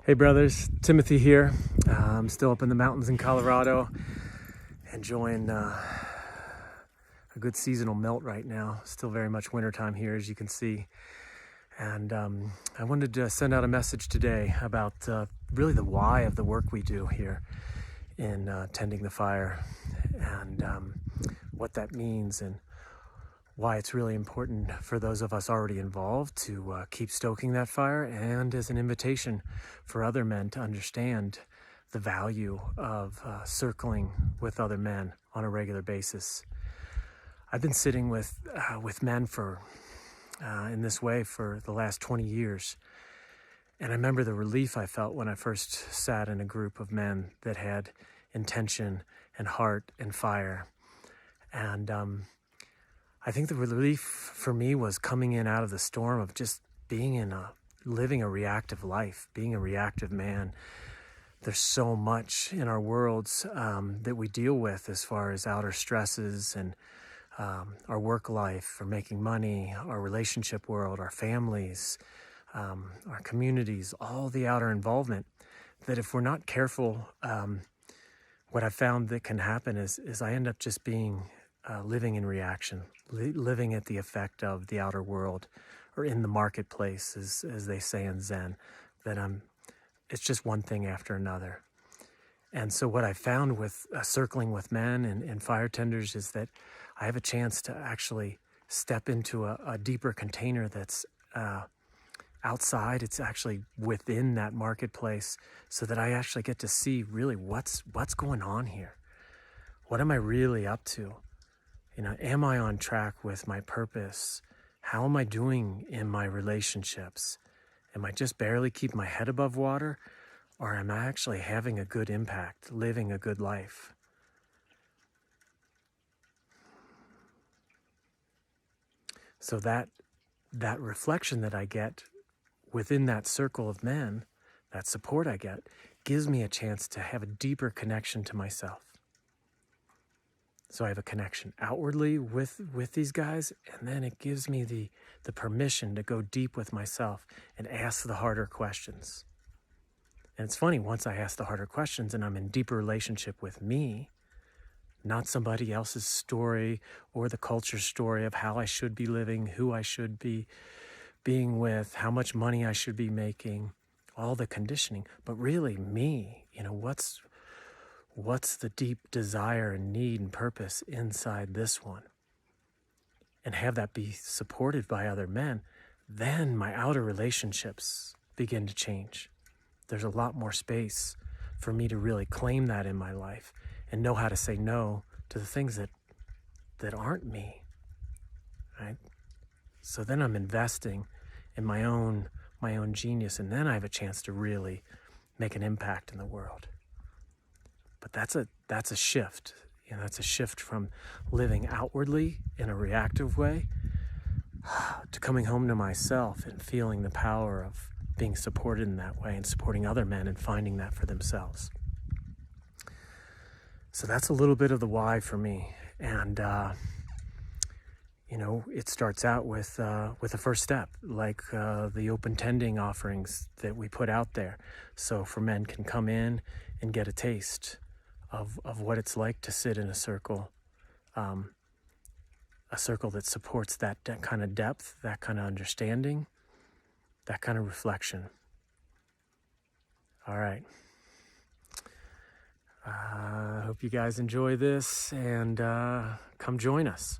Hey brothers, Timothy here. I'm still up in the mountains in Colorado, enjoying a good seasonal melt right now. Still very much wintertime here, as you can see. And I wanted to send out a message today about really the why of the work we do here in tending the fire, and what that means, and why it's really important for those of us already involved to keep stoking that fire, and as an invitation for other men to understand the value of circling with other men on a regular basis. I've been sitting with men in this way for the last 20 years. And I remember the relief I felt when I first sat in a group of men that had intention and heart and fire. And I think the relief for me was coming in out of the storm of just living a reactive life, being a reactive man. There's so much in our worlds that we deal with as far as outer stresses and our work life, or making money, our relationship world, our families, our communities, all the outer involvement, that if we're not careful, what I've found that can happen is I end up just living in reaction, living at the effect of the outer world, or in the marketplace, as they say in Zen, that it's just one thing after another. And so what I found with circling with men and fire tenders is that I have a chance to actually step into a deeper container that's outside. It's actually within that marketplace, so that I actually get to see really what's going on here. What am I really up to? Am I on track with my purpose? How am I doing in my relationships? Am I just barely keeping my head above water? Or am I actually having a good impact, living a good life? So that reflection that I get within that circle of men, that support I get, gives me a chance to have a deeper connection to myself. So I have a connection outwardly with these guys, and then it gives me the permission to go deep with myself and ask the harder questions. And it's funny, once I ask the harder questions and I'm in deeper relationship with me, not somebody else's story or the culture's story of how I should be living, who I should be being with, how much money I should be making, all the conditioning, but really me, what's the deep desire and need and purpose inside this one? And have that be supported by other men, then my outer relationships begin to change. There's a lot more space for me to really claim that in my life and know how to say no to the things that aren't me, right? So then I'm investing in my own genius, and then I have a chance to really make an impact in the world. But that's a shift. That's a shift from living outwardly in a reactive way to coming home to myself and feeling the power of being supported in that way and supporting other men and finding that for themselves. So that's a little bit of the why for me. And, it starts out with a first step, like the open tending offerings that we put out there. So for men can come in and get a taste of what it's like to sit in a circle that supports that kind of depth, that kind of understanding, that kind of reflection. All right. I hope you guys enjoy this, and come join us.